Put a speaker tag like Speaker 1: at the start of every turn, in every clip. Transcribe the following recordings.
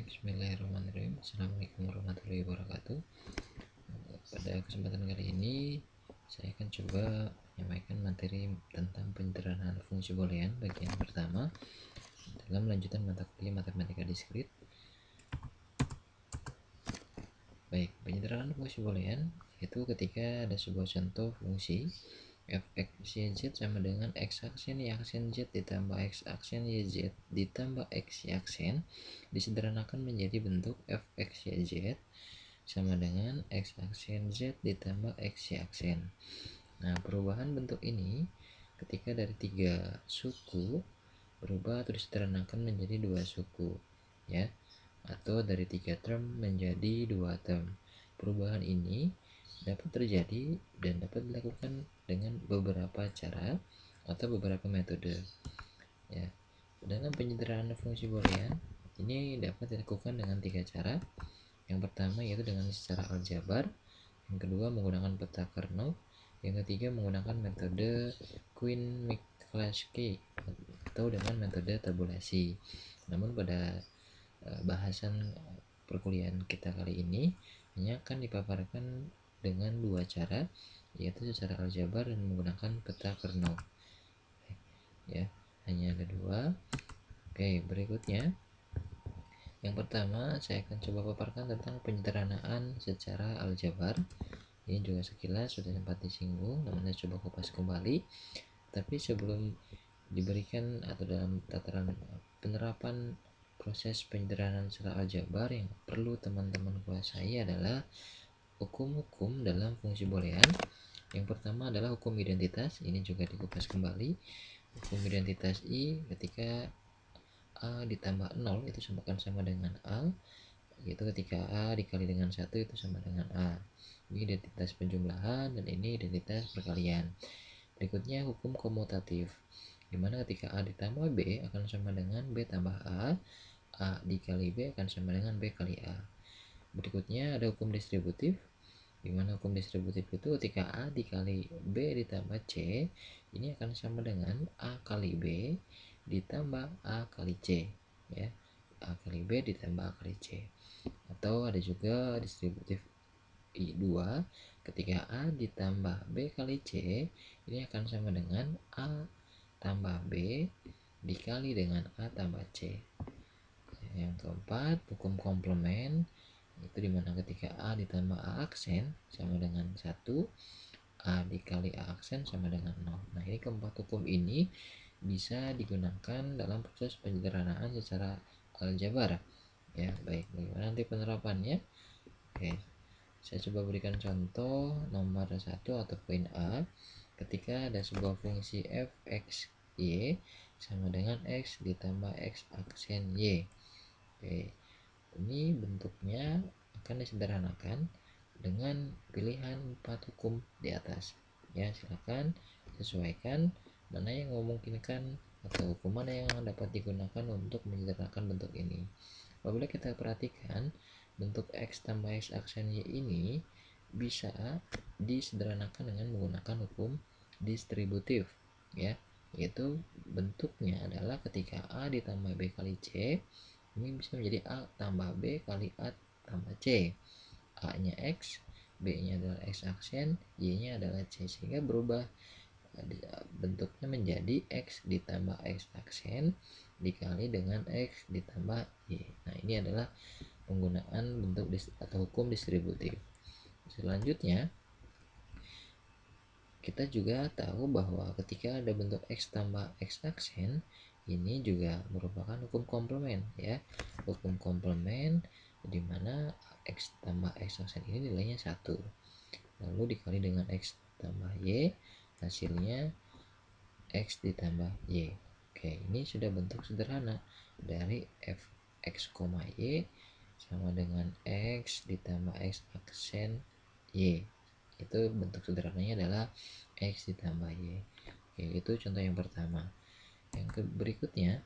Speaker 1: Bismillahirrahmanirrahim. Assalamualaikum warahmatullahi wabarakatuh. Pada kesempatan kali ini saya akan coba menyampaikan materi tentang penyederhanaan fungsi boolean bagian pertama dalam lanjutan mata kuliah matematika diskrit. Baik, penyederhanaan fungsi boolean yaitu ketika ada sebuah contoh fungsi f(x, y, z) sama dengan x aksen y aksen z ditambah x aksen y z ditambah x y aksen disederhanakan menjadi bentuk f(x, y, z) sama dengan x aksen z ditambah x y aksen. Nah, perubahan bentuk ini ketika dari 3 suku berubah atau disederhanakan menjadi 2 suku, ya, atau dari 3 term menjadi 2 term. Perubahan ini dapat terjadi dan dapat dilakukan dengan beberapa cara atau beberapa metode, ya. Dalam penyederhanaan fungsi boolean ini dapat dilakukan dengan 3 cara. Yang pertama yaitu dengan secara aljabar, yang kedua menggunakan peta Carnot, yang ketiga menggunakan metode Quine-Minkowski atau dengan metode tabulasi. Namun pada bahasan perkuliahan kita kali ini hanya akan dipaparkan dengan 2 cara, yaitu secara aljabar dan menggunakan peta Carnot. Ya, hanya ada 2. Oke, berikutnya yang pertama saya akan coba paparkan tentang penyederhanaan secara aljabar. Ini juga sekilas sudah sempat disinggung, namun saya coba kupas kembali. Tapi sebelum diberikan atau dalam tataran penerapan proses penyederhanaan secara aljabar, yang perlu teman-teman kuasai adalah hukum-hukum dalam fungsi boolean. Yang pertama adalah hukum identitas, ini juga dikupas kembali. Hukum identitas I ketika A ditambah 0 itu sama dengan A, yaitu ketika A dikali dengan 1 itu sama dengan A. Ini identitas penjumlahan dan ini identitas perkalian. Berikutnya hukum komutatif, dimana ketika A ditambah B akan sama dengan B tambah A dikali B akan sama dengan B kali A. Berikutnya ada hukum distributif, dimana hukum distributif itu ketika A dikali B ditambah C ini akan sama dengan A kali B ditambah A kali C, ya, A kali B ditambah A kali C. Atau ada juga distributif I2 ketika A ditambah B kali C ini akan sama dengan A tambah B dikali dengan A tambah C. Yang keempat, hukum komplement, itu dimana ketika A ditambah A aksen sama dengan 1, A dikali A aksen sama dengan 0. Nah, ini keempat hukum ini bisa digunakan dalam proses penyederhanaan secara aljabar, ya. Baik, bagaimana nanti penerapannya? Oke, saya coba berikan contoh nomor 1 atau poin A. Ketika ada sebuah fungsi f x y sama dengan x ditambah x aksen y. Oke, ini bentuknya akan disederhanakan dengan pilihan 4 hukum di atas, ya. Silakan sesuaikan mana yang memungkinkan atau hukum mana yang dapat digunakan untuk menyederhanakan bentuk ini. Apabila kita perhatikan bentuk x tambah x aksen y ini bisa disederhanakan dengan menggunakan hukum distributif, ya, yaitu bentuknya adalah ketika A ditambah B kali C ini bisa menjadi A tambah B kali A tambah C. A nya X, B nya adalah X aksen, Y nya adalah C, sehingga berubah bentuknya menjadi X ditambah X aksen dikali dengan X ditambah Y. Nah, ini adalah penggunaan bentuk atau hukum distributif. Selanjutnya kita juga tahu bahwa ketika ada bentuk X tambah X aksen ini juga merupakan hukum komplement, ya. Hukum komplement di mana X tambah X aksen ini nilainya 1, lalu dikali dengan X tambah Y, hasilnya X ditambah Y. Oke, ini sudah bentuk sederhana dari f(x, y) sama dengan X ditambah X aksen Y. Itu bentuk sederhananya adalah X ditambah Y. Oke, itu contoh yang pertama. Yang berikutnya,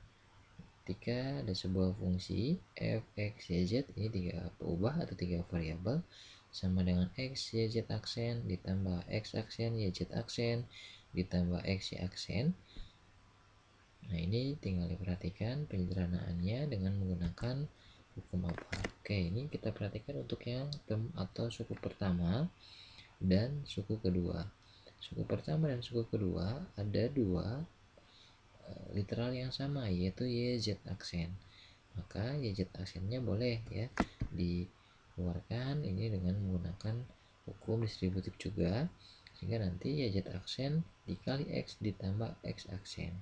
Speaker 1: ketika ada sebuah fungsi f, x, y, z, ini 3 peubah atau 3 variabel sama dengan x, y, z aksen ditambah x aksen, y, z aksen ditambah x, y aksen. Nah, ini tinggal diperhatikan penyederhanaannya dengan menggunakan hukum apa. Oke, ini kita perhatikan untuk yang term atau suku pertama dan suku kedua. Suku pertama dan suku kedua ada dua literal yang sama, yaitu YZ aksen. Maka YZ aksennya boleh ya dikeluarkan ini dengan menggunakan hukum distributif juga, sehingga nanti YZ aksen dikali X ditambah X aksen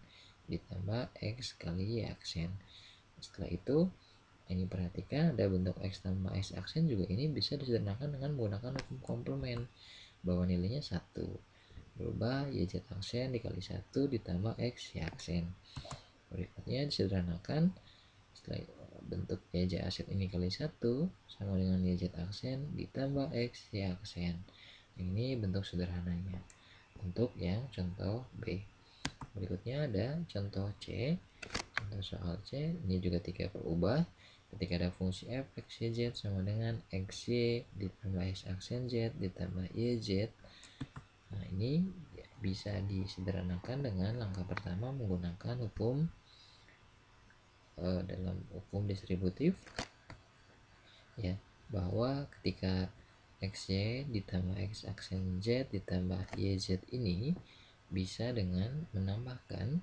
Speaker 1: ditambah X kali Y aksen. Setelah itu ini perhatikan ada bentuk X tambah X aksen juga, ini bisa disederhanakan dengan menggunakan hukum komplement bahwa nilainya 1, berubah YZ aksen dikali 1 ditambah X Y aksen. Berikutnya disederhanakan, setelah bentuk YZ aksen ini kali 1 sama dengan YZ aksen ditambah X Y aksen. Ini bentuk sederhananya untuk yang contoh B. Berikutnya ada contoh C. Contoh soal C, ini juga 3 berubah ketika ada fungsi f x y z sama dengan xy ditambah x aksen z ditambah yz. Nah, ini bisa disederhanakan dengan langkah pertama menggunakan hukum dalam hukum distributif ya, bahwa ketika xy ditambah x aksen z ditambah yz ini bisa dengan menambahkan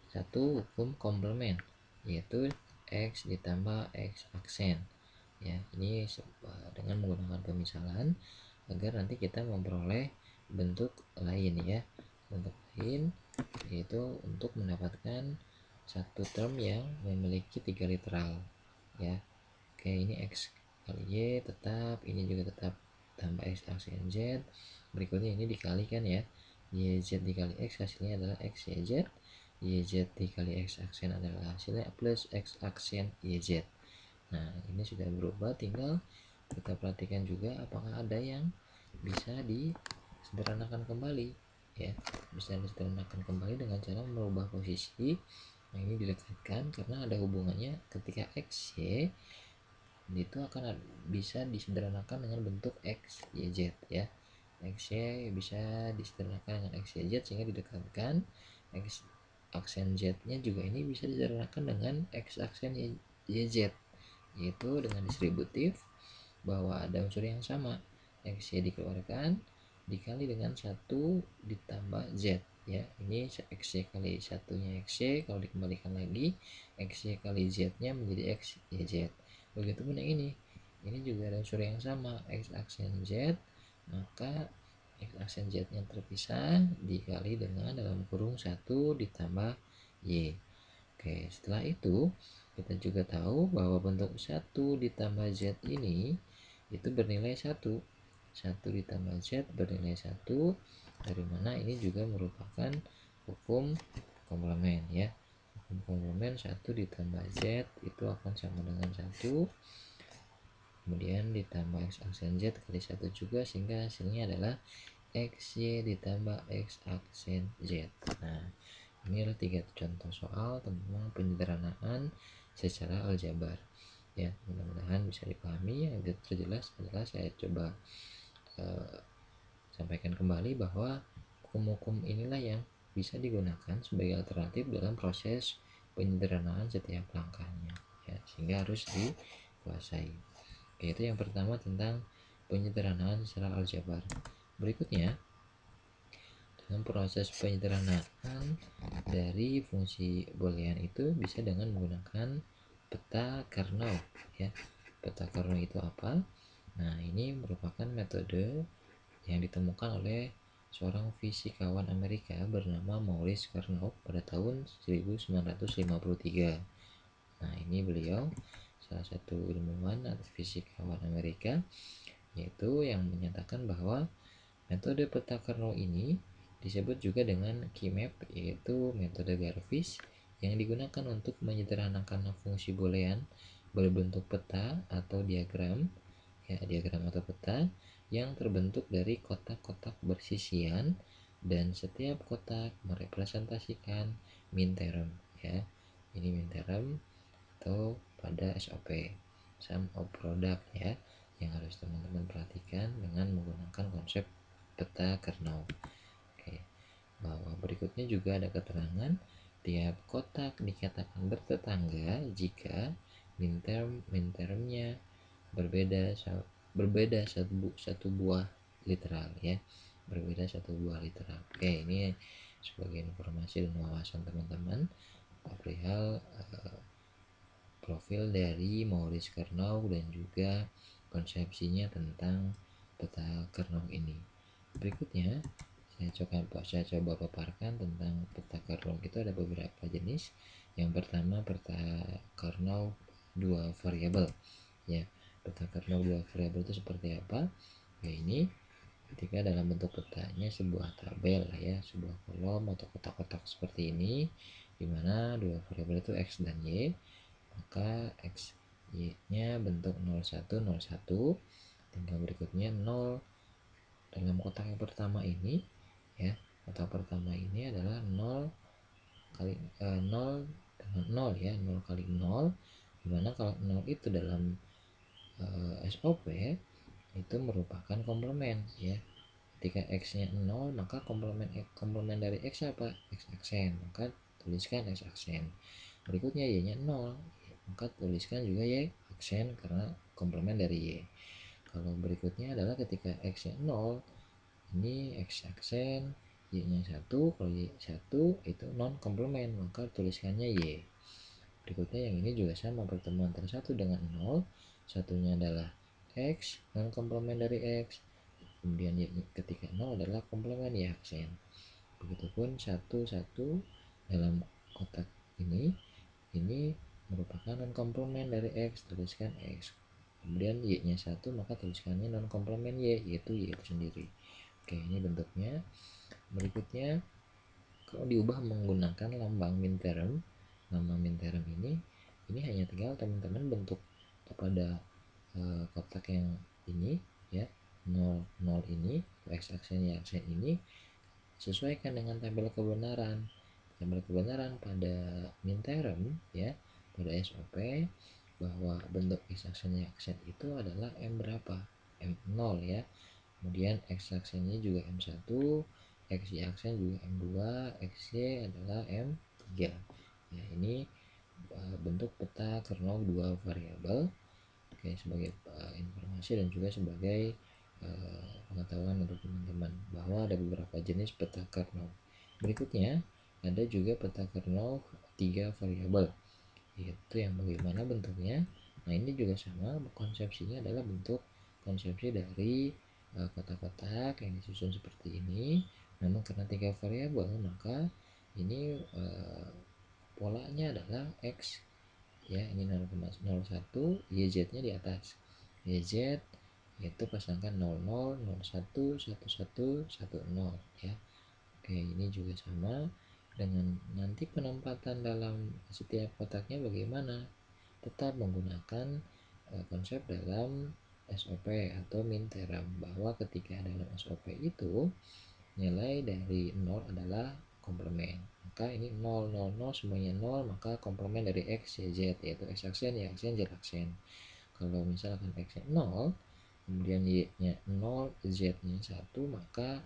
Speaker 1: satu hukum komplement, yaitu X ditambah X aksen ya. Ini dengan menggunakan pemisalan agar nanti kita memperoleh bentuk lain ya, bentuk lain yaitu untuk mendapatkan satu term yang memiliki 3 literal ya. Oke, ini X kali Y tetap, ini juga tetap tambah X aksen Z. Berikutnya ini dikalikan ya, YZ dikali X hasilnya adalah XYZ, YZ dikali X aksen adalah hasilnya plus X aksen YZ. Nah, ini sudah berubah, tinggal kita perhatikan juga apakah ada yang bisa disederhanakan kembali ya. Bisa disederhanakan kembali dengan cara merubah posisi. Nah, ini didekatkan karena ada hubungannya ketika XY itu akan bisa disederhanakan dengan bentuk X, Y, Z ya. XY bisa disederhanakan dengan X, Y, Z sehingga didekatkan. X aksen Z-nya juga ini bisa disederhanakan dengan X aksen Y, Z, yaitu dengan distributif bahwa ada unsur yang sama, XY dikeluarkan dikali dengan 1 ditambah Z ya. Ini XY kali satunya XY, kalau dikembalikan lagi XY kali Z nya menjadi X, Y, Z. Begitupun yang ini juga ada unsur yang sama, X aksen Z, maka X aksen Z nya terpisah dikali dengan dalam kurung 1 ditambah Y. Oke, setelah itu kita juga tahu bahwa bentuk 1 ditambah Z ini itu bernilai 1 ditambah Z bernilai 1, dari mana ini juga merupakan hukum komplement ya. Hukum komplement 1 ditambah Z itu akan sama dengan 1, kemudian ditambah X aksen Z kali 1 juga, sehingga hasilnya adalah XY ditambah X aksen Z. Nah, ini adalah 3 contoh soal tentang penyederhanaan secara aljabar ya. Mudah-mudahan bisa dipahami. Yang terjelas adalah saya coba sampaikan kembali bahwa hukum-hukum inilah yang bisa digunakan sebagai alternatif dalam proses penyederhanaan setiap langkahnya ya, sehingga harus dikuasai. Yaitu yang pertama tentang penyederhanaan secara aljabar. Berikutnya, dalam proses penyederhanaan dari fungsi boolean itu bisa dengan menggunakan peta Carnot ya. Peta Carnot itu apa? Nah, ini merupakan metode yang ditemukan oleh seorang fisikawan Amerika bernama Maurice Carnot pada tahun 1953. Nah, ini beliau salah satu ilmuwan atau fisikawan Amerika, yaitu yang menyatakan bahwa metode peta Carnot ini disebut juga dengan KeyMap, yaitu metode grafis yang digunakan untuk menyederhanakan fungsi boolean berbentuk peta atau diagram ya, diagram atau peta yang terbentuk dari kotak-kotak bersisian dan setiap kotak merepresentasikan min term ya. Ini min term atau pada SOP, sum of product ya, yang harus teman-teman perhatikan dengan menggunakan konsep peta Carnot. Oke, bahwa berikutnya juga ada keterangan tiap kotak dikatakan bertetangga jika min termnya berbeda satu buah literal ya, berbeda satu buah literal. Oke, ini sebagai informasi dan wawasan teman-teman perihal profil dari Maurice Karnaug dan juga konsepsinya tentang peta Karnaug ini. Berikutnya saya coba paparkan tentang peta Karnaug. Itu ada beberapa jenis. Yang pertama peta Karnaug dua variabel ya. Peta Karnaug dua variabel itu seperti apa ya? Ini ketika dalam bentuk petanya sebuah tabel ya, sebuah kolom atau kotak-kotak seperti ini, dimana dua variabel itu x dan y, maka x y nya bentuk 01 01. Tinggal berikutnya 0 dalam kotak yang pertama ini ya. Kotak pertama ini adalah 0 kali 0 dengan 0 ya, 0 kali 0, dimana kalau 0 itu dalam SOP itu merupakan komplement ya. Ketika x nya 0 maka komplement dari x apa? X aksen, maka tuliskan x aksen. Berikutnya y nya 0, maka tuliskan juga y aksen karena komplement dari y. Kalau berikutnya adalah ketika x nya 0, ini x aksen, y nya 1, kalau y 1 itu non komplement, maka tuliskannya y. Berikutnya yang ini juga sama, pertemuan antara 1 dengan 0, satunya adalah x, non komplement dari x, kemudian y ketika 0 adalah komplement y aksen. Begitupun 1 1 dalam kotak ini merupakan non komplement dari x, tuliskan x. Kemudian y nya 1 maka tuliskannya non komplement y, yaitu y itu sendiri. Oke, ini bentuknya. Berikutnya kalau diubah menggunakan lambang min term, nama min term ini hanya tinggal teman-teman bentuk kepada kotak yang ini ya, 0 0 ini, x aksen y aksen ini sesuaikan dengan tabel kebenaran. Tabel kebenaran pada min term ya, pada SOP, bahwa bentuk x aksen y aksen itu adalah m berapa? M0 ya. Kemudian x aksennya juga M1, x y aksen juga M2, xy adalah M3. Ya, ini bentuk peta Karnaug dua variabel. Oke, sebagai informasi dan juga sebagai pengetahuan untuk teman-teman bahwa ada beberapa jenis peta Karnaug. Berikutnya ada juga peta Karnaug tiga variabel, yaitu yang bagaimana bentuknya. Nah, ini juga sama, konsepsinya adalah bentuk konsepsi dari kotak-kotak yang disusun seperti ini. Namun karena tiga variabel maka ini polanya adalah x ya, ini 0,01, yz nya di atas, yz yaitu pasangkan 00 01 11 10 ya. Oke, ini juga sama dengan nanti penempatan dalam setiap kotaknya bagaimana, tetap menggunakan konsep dalam SOP atau min term, bahwa ketika dalam SOP itu nilai dari 0 adalah komplement, maka ini 0 0 0 semuanya 0, maka komplement dari x y z yaitu x aksen y aksen z aksen. Kalau misalkan x nya 0 kemudian y nya 0 z nya 1, maka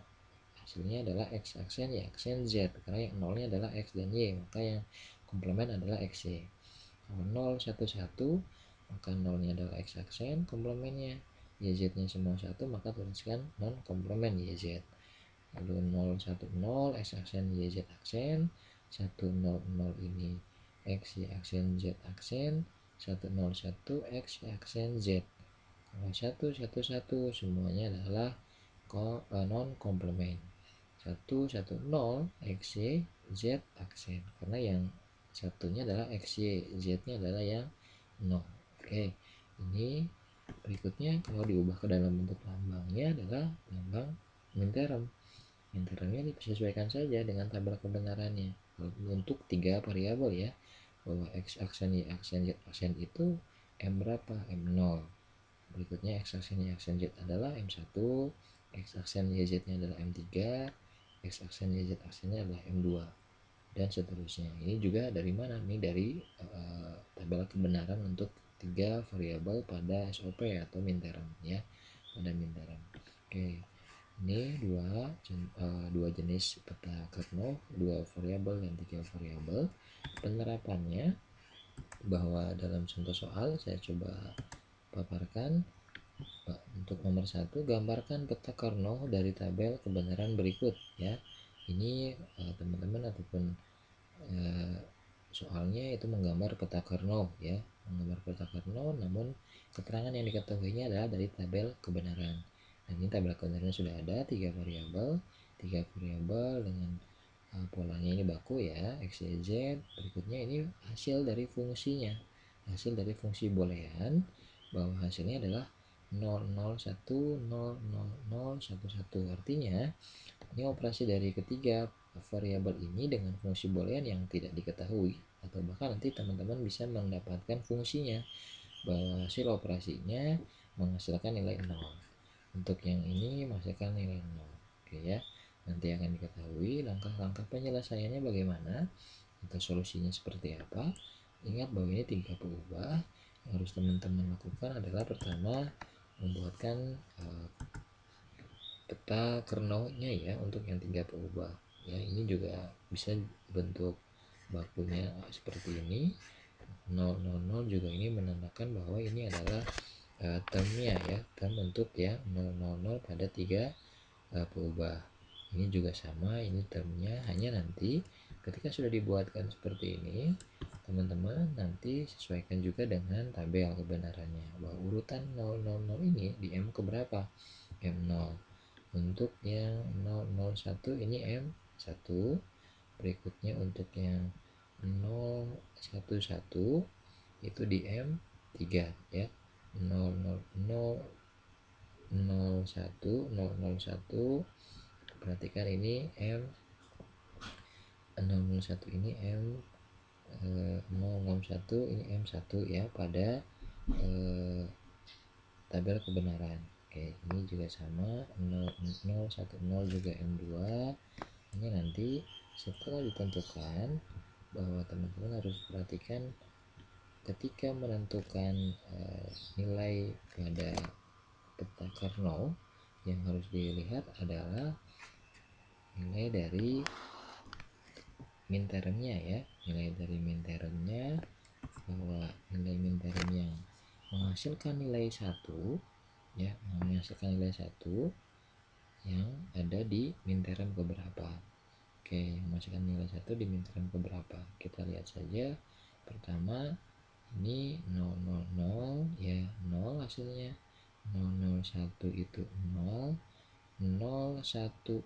Speaker 1: hasilnya adalah x aksen y aksen z, karena yang 0 nya adalah x dan y, maka yang komplement adalah x y. Kalau 0 1 1 maka 0 nya adalah x aksen, komplementnya y z nya semua 1, maka tuliskan non komplement y z. Lalu 0 1 0 x aksen y z aksen, 1 0 0 ini x y aksen z aksen, 1 0 1 x y aksen z. Kalau 1 1 1 semuanya adalah non komplement. 1 1 0 x y z aksen, karena yang satunya adalah x y, z nya adalah yang 0. Oke, ini berikutnya kalau diubah ke dalam bentuk lambangnya adalah lambang min term. Min termnya disesuaikan saja dengan tabel kebenarannya untuk tiga variabel ya, bahwa x aksen y aksen z aksen itu m berapa? M0. Berikutnya x aksen y aksen z adalah M1, x aksen y z nya adalah M3, x aksen y z aksennya adalah M2, dan seterusnya. Ini juga dari mana? Ini dari tabel kebenaran untuk tiga variabel pada SOP atau min term ya, pada min term. Oke, ini dua jenis peta Karnaug, dua variabel dan tiga variabel. Penerapannya bahwa dalam contoh soal saya coba paparkan. Untuk nomor 1, gambarkan peta Carnot dari tabel kebenaran berikut ya. Ini teman-teman ataupun soalnya itu menggambar peta Carnot ya, menggambar peta Carnot, namun keterangan yang diketahuinya adalah dari tabel kebenaran. Dan ini tabel kebenarannya sudah ada 3 variabel dengan polanya ini baku ya, x, y, z. Berikutnya ini hasil dari fungsinya, hasil dari fungsi boolean, bahwa hasilnya adalah 0, 0, 1, 0, 0, 0, 1, 1. Artinya ini operasi dari ketiga variabel ini dengan fungsi boolean yang tidak diketahui, atau bahkan nanti teman-teman bisa mendapatkan fungsinya bahwa hasil operasinya menghasilkan nilai 0. Untuk yang ini menghasilkan nilai 0. Oke ya. Nanti akan diketahui langkah-langkah penyelesaiannya bagaimana atau solusinya seperti apa. Ingat bahwa ini 3 peubah. Yang harus teman-teman lakukan adalah pertama membuatkan peta kernelnya ya untuk yang 3 peubah ya. Ini juga bisa bentuk bakunya seperti ini. 000 juga ini menandakan bahwa ini adalah termnya ya, term untuk ya 000 pada 3 peubah. Ini juga sama, ini termnya, hanya nanti ketika sudah dibuatkan seperti ini, teman-teman nanti sesuaikan juga dengan tabel kebenarannya bahwa urutan 000 ini di M keberapa? M0. Untuk yang 001 ini M1, berikutnya untuk yang 011 itu di M3 ya. 001 perhatikan ini M001 ini M001 ini M1 ya pada tabel kebenaran. Oke, ini juga sama 0010 juga M2. Ini nanti setelah ditentukan bahwa teman-teman harus perhatikan ketika menentukan nilai pada peta Carnot, yang harus dilihat adalah nilai dari min termnya ya, nilai dari min termnya, bahwa nilai min term yang menghasilkan nilai 1 ya, menghasilkan nilai 1 yang ada di min term keberapa. Oke, yang menghasilkan nilai 1 di min term keberapa, kita lihat saja. Pertama ini 000 ya, 0 hasilnya, 001 itu 0, 010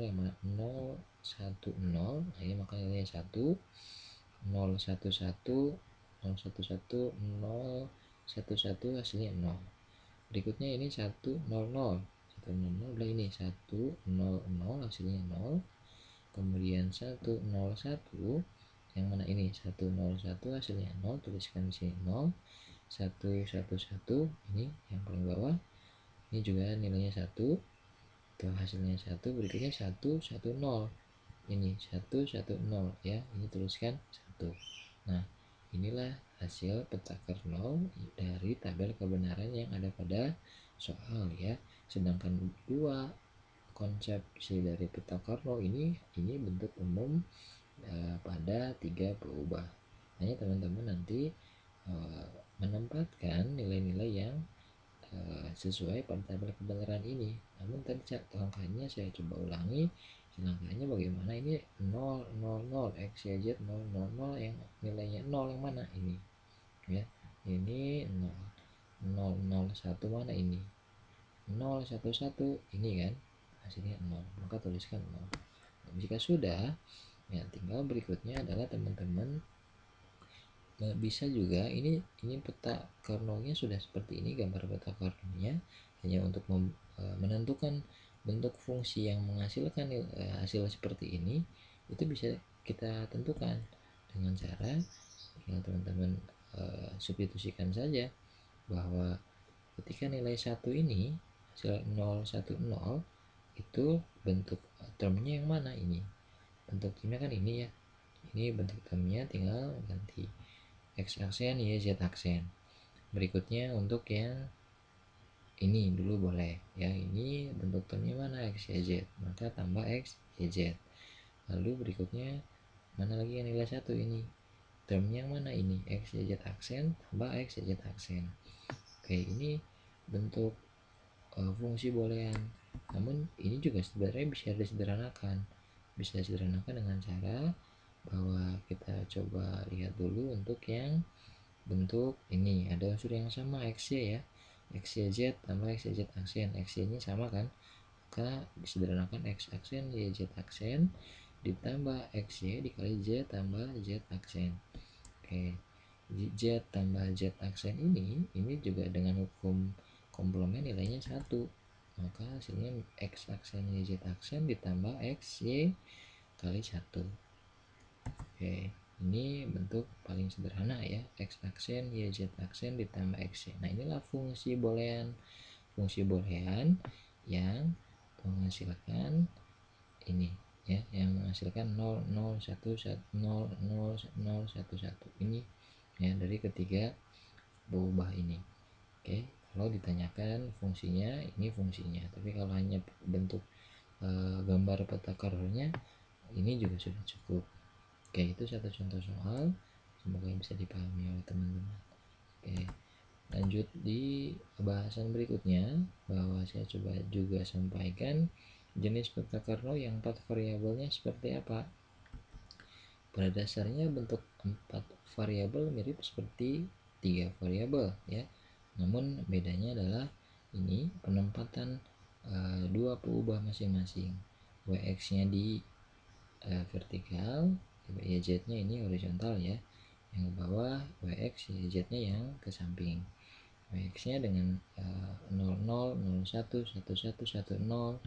Speaker 1: yang mana 010, nah ini maka nilainya 1, 011 011 011 hasilnya 0. Berikutnya ini 100 100 ini 100 hasilnya 0. Kemudian 101 yang mana ini 101 hasilnya 0, tuliskan di sini 0. 111 ini yang paling bawah, ini juga nilainya 1, itu hasilnya 1. Berikutnya 110 ini 110 ya, ini tuliskan 1. Nah, inilah hasil peta Carnot dari tabel kebenaran yang ada pada soal ya. Sedangkan dua konsepsi dari peta Carnot ini bentuk umum pada 3 peubah. Hanya teman-teman nanti menempatkan nilai-nilai yang sesuai pada tabel kebenaran ini. Namun tadi langkahnya saya coba ulangi. Langkahnya bagaimana? Ini 0, 0, 0, x, y, z 0, 0, 0 yang nilainya 0 yang mana ini? Ya, ini 0, 0, 0, 1 mana ini? 0, 1, 1 ini kan hasilnya 0, maka tuliskan 0. Nah, jika sudah, ya tinggal berikutnya adalah teman-teman bisa juga ini peta Carnotnya sudah seperti ini, gambar peta Carnotnya hanya untuk menentukan bentuk fungsi yang menghasilkan hasil seperti ini, itu bisa kita tentukan dengan cara yang teman-teman substitusikan saja bahwa ketika nilai 1 ini hasil 010 itu bentuk termnya yang mana, ini bentuk termnya kan ini ya, ini bentuk termnya tinggal ganti X aksen, Y, Z aksen. Berikutnya untuk yang ini dulu boleh ya, ini bentuk termnya mana, X, Y, Z, maka tambah X, Y, Z. Lalu berikutnya mana lagi yang nilai 1 ini, term yang mana ini, X, Y, Z aksen tambah X, Y, Z aksen. Oke, ini bentuk fungsi boolean. Namun ini juga sebenarnya bisa disederhanakan dengan cara bahwa kita coba lihat dulu untuk yang bentuk ini ada unsur yang sama X, Y ya, X, Y, Z tambah X, Y, Z aksen. X, Y nya sama kan, maka disederhanakan X aksen Y, Z aksen ditambah X, Y dikali Z tambah Z aksen. Oke, Z tambah Z aksen ini juga dengan hukum komplement nilainya 1, maka hasilnya X aksen Y Z aksen ditambah X Y kali 1. Oke, ini bentuk paling sederhana ya, X aksen Y Z aksen ditambah X Y. Nah, inilah fungsi boolean yang menghasilkan ini ya, yang menghasilkan 0 0 1 1 0 0 0 1 1 ini ya, dari ketiga berubah ini. Oke, kalau ditanyakan fungsinya, ini fungsinya, tapi kalau hanya bentuk gambar peta kardionya ini juga sudah cukup. Oke, itu satu contoh soal, semoga bisa dipahami oleh teman-teman. Oke, lanjut di bahasan berikutnya, bahwa saya coba juga sampaikan jenis peta Carnot yang 4 variabelnya seperti apa. Pada dasarnya bentuk 4 variabel mirip seperti 3 variabel ya. Namun bedanya adalah ini penempatan dua peubah masing-masing. Wx-nya di vertikal, YZ-nya ini horizontal ya. Yang ke bawah Wx, YZ-nya yang ke samping. Wx-nya dengan 00, 01, 11, 10,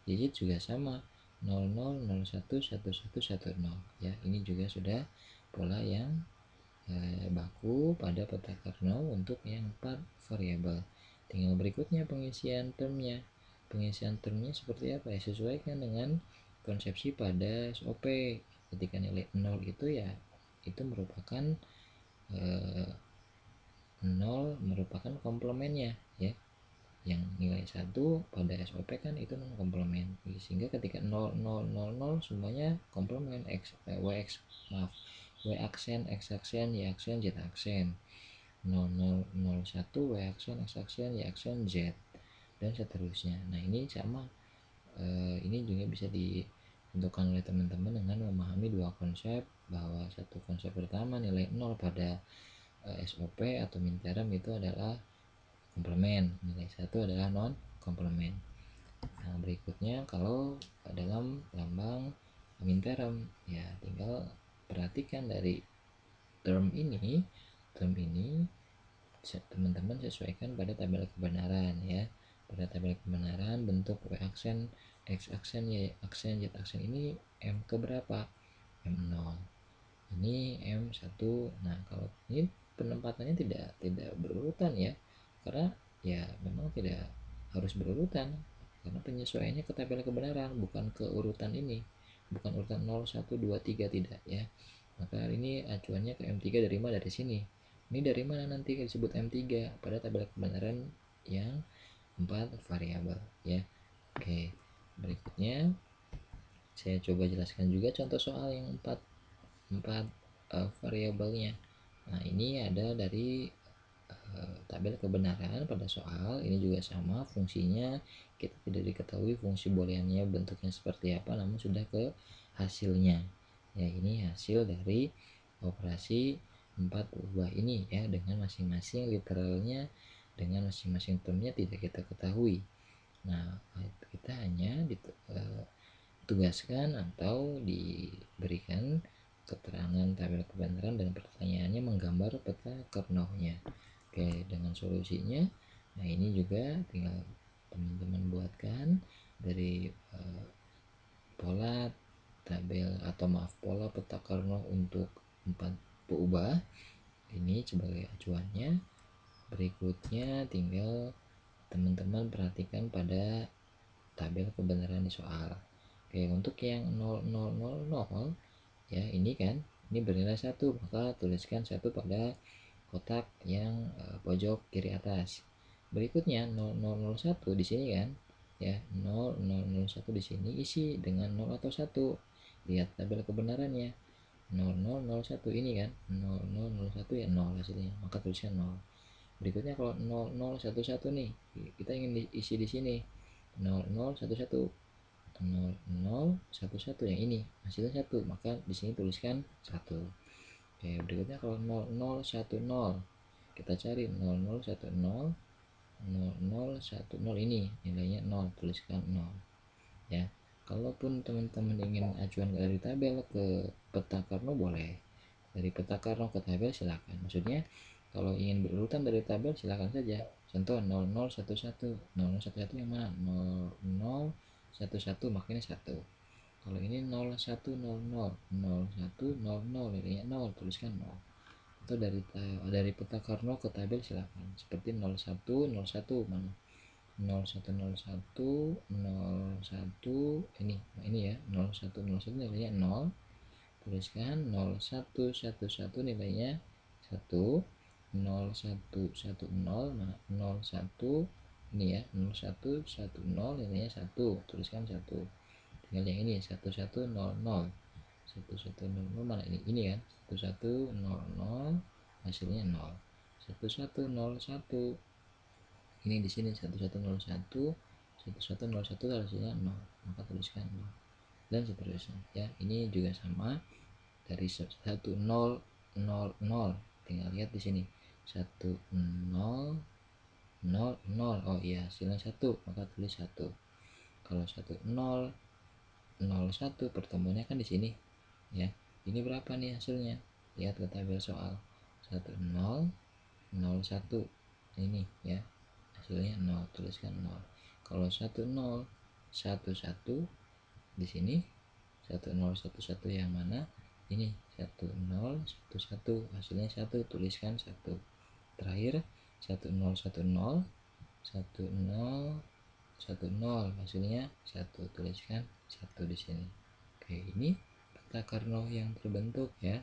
Speaker 1: YZ juga sama 00, 01, 11, 10 ya. Ini juga sudah pola yang baku pada peta Carnot untuk yang 4 variabel. Tinggal berikutnya pengisian termnya seperti apa ya, sesuaikan dengan konsepsi pada SOP. Ketika nilai 0 itu ya, itu merupakan 0 merupakan komplemennya ya, yang nilai 1 pada SOP kan itu non komplement, sehingga ketika 0 0 0 0 semuanya komplement. W aksen, X aksen, Y aksen, Z aksen, 0 0 0 1 W aksen, X aksen, Y aksen, Z, dan seterusnya. Nah, ini sama, ini juga bisa ditentukan oleh teman-teman dengan memahami dua konsep, bahwa satu konsep pertama nilai 0 pada SOP atau min term itu adalah komplement, nilai 1 adalah non komplement. Nah, berikutnya kalau dalam lambang min term ya, tinggal perhatikan dari term ini teman-teman sesuaikan pada tabel kebenaran ya. Pada tabel kebenaran bentuk W aksen, X aksen, Y aksen, Z aksen ini M keberapa? M0. Ini M1. Nah, kalau ini penempatannya tidak berurutan ya. Karena ya memang tidak harus berurutan, karena penyesuaiannya ke tabel kebenaran, bukan ke urutan ini. Bukan urutan 0 1 2 3, tidak ya. Maka ini acuannya ke M3 dari mana? Dari sini. Ini dari mana nanti disebut M3? Pada tabel kebenaran yang 4 variabel ya. Oke, berikutnya saya coba jelaskan juga contoh soal yang 4 variabelnya. Nah, ini ada dari tabel kebenaran pada soal ini juga sama, fungsinya kita tidak diketahui fungsi booleannya bentuknya seperti apa, namun sudah ke hasilnya ya. Ini hasil dari operasi 4 ubah ini ya, dengan masing-masing literalnya, dengan masing-masing termnya tidak kita ketahui. Nah, kita hanya ditugaskan atau diberikan keterangan tabel kebenaran dan pertanyaannya menggambar peta Carnot-nya. Oke, dengan solusinya, nah ini juga tinggal teman-teman buatkan dari pola tabel atau pola peta Carnot untuk 4 peubah ini sebagai acuannya. Berikutnya tinggal teman-teman perhatikan pada tabel kebenaran di soal. Oke, untuk yang 0000 ya, ini kan ini bernilai 1, maka tuliskan 1 pada kotak yang pojok kiri atas. Berikutnya 0001 di sini kan ya, 0001 di sini isi dengan 0 atau 1. Lihat tabel kebenarannya. 0001 ini kan 0001 ya 0 hasilnya, maka tuliskan 0. Berikutnya kalau 0011 nih, kita ingin isi di sini 0011 0011 yang ini hasilnya 1, maka di sini tuliskan 1. Oke, berikutnya kalau 0010 kita cari 0010 0010 ini nilainya 0, tuliskan 0 ya. Kalaupun teman-teman ingin acuan dari tabel ke peta Karno boleh, dari peta Karno ke tabel silakan. Maksudnya kalau ingin berurutan dari tabel silakan saja. Contoh 0011 0011 yang mana 0011 makanya 1. Kalau ini 0100 0100 nilainya 0, tuliskan 0. Atau dari peta Karno ke tabel silakan. Seperti 0101 mana 0101 01 ini ya 0101 nilainya 0, tuliskan 0111 nilainya 1 0110 nah 01 ini ya 0110 nilainya 1, tuliskan 1. Tinggal yang ini 1100 1100 mana ini kan 1100 hasilnya 0. 1101 ini di sini 1101 1101 hasilnya 0, maka tuliskan 0 dan seterusnya ya. Ini juga sama dari 1000 tinggal lihat di sini 1000 oh iya hasilnya 1, maka tulis 1. Kalau 1001 pertemuannya kan di sini ya. Ini berapa nih hasilnya, lihat ke tabel soal 1001 ini ya hasilnya 0, tuliskan 0. Kalau 1011 di sini 1011 yang mana ini 1011 hasilnya 1, tuliskan 1. Terakhir 1010 hasilnya 1, tuliskan 1 di sini. Oke, ini peta Karno yang terbentuk ya,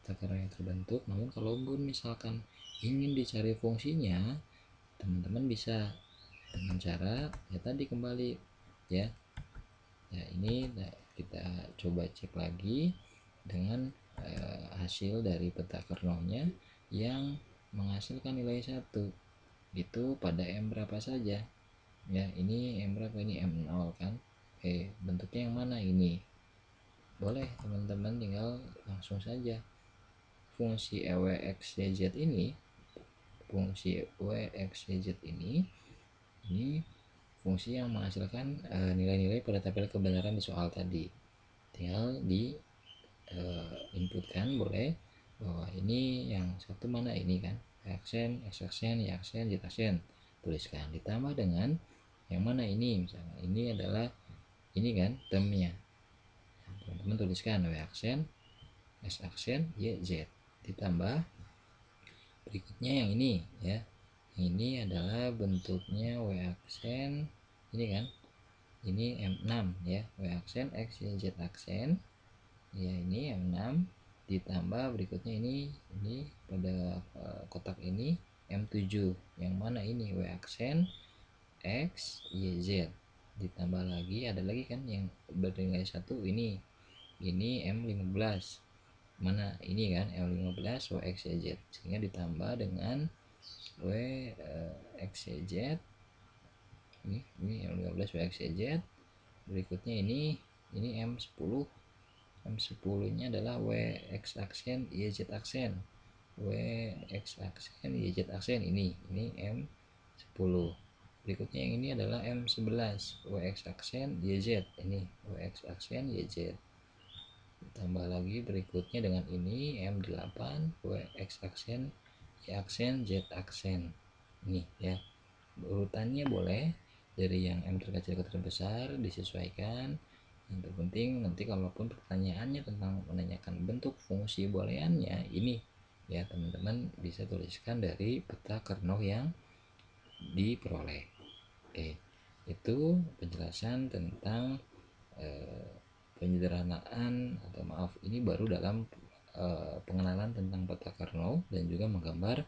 Speaker 1: peta Karno yang terbentuk. Namun kalau misalkan ingin dicari fungsinya, teman-teman bisa dengan cara ya tadi kembali ya. Ya ini kita coba cek lagi dengan hasil dari peta Karnonya yang menghasilkan nilai 1 itu pada M berapa saja ya. Ini M berapa, ini M0 kan. Bentuknya yang mana ini, boleh teman-teman tinggal langsung saja fungsi EWXYZ ini, fungsi EWXYZ ini fungsi yang menghasilkan nilai-nilai pada tabel kebenaran di soal tadi. Tinggal di inputkan boleh bahwa ini yang satu mana ini kan, aksen, x aksen, y aksen, z aksen, tuliskan ditambah dengan yang mana ini, misalnya ini adalah ini kan termnya, teman-teman tuliskan w aksen, x aksen, y, z, ditambah berikutnya yang ini ya. Ini adalah bentuknya w aksen ini kan, ini M6 ya, w aksen, x, y, z aksen ya, ini M6 ditambah berikutnya ini pada kotak ini M7 yang mana ini w aksen, x, y, z, ditambah lagi ada lagi kan yang bernilai 1 ini M15 mana ini kan M15 w x, y, z, sehingga ditambah dengan w x, y, z ini M15 w x, y, z. Berikutnya ini M10 nya adalah w x aksen, y, z aksen, w x aksen, y, z aksen, ini M10. Berikutnya yang ini adalah M11 w x aksen, y, z, ini w x aksen, y, z. Tambah lagi berikutnya dengan ini M8 w x aksen, y aksen, z aksen, ini ya. Urutannya boleh dari yang M terkecil ke terbesar disesuaikan. Yang terpenting nanti kalaupun pertanyaannya tentang menanyakan bentuk fungsi booleannya ini ya, teman-teman bisa tuliskan dari peta Karno yang diperoleh. Itu penjelasan tentang penyederhanaan atau maaf ini baru dalam pengenalan tentang peta Karno dan juga menggambar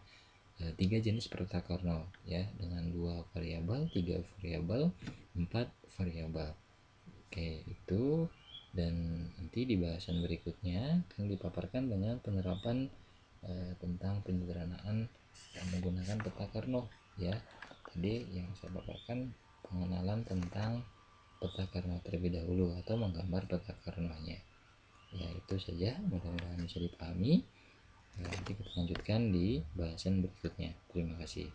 Speaker 1: 3 jenis peta Karno ya, dengan 2 variabel, 3 variabel, 4 variabel. Oke, itu Dan nanti di bahasan berikutnya akan dipaparkan dengan penerapan tentang penyederhanaan menggunakan peta Carnot ya. Tadi yang saya paparkan pengenalan tentang peta Carnot terlebih dahulu atau menggambar peta Carnotnya. Ya itu saja, mudah-mudahan bisa dipahami. Nanti kita lanjutkan di bahasan berikutnya. Terima kasih.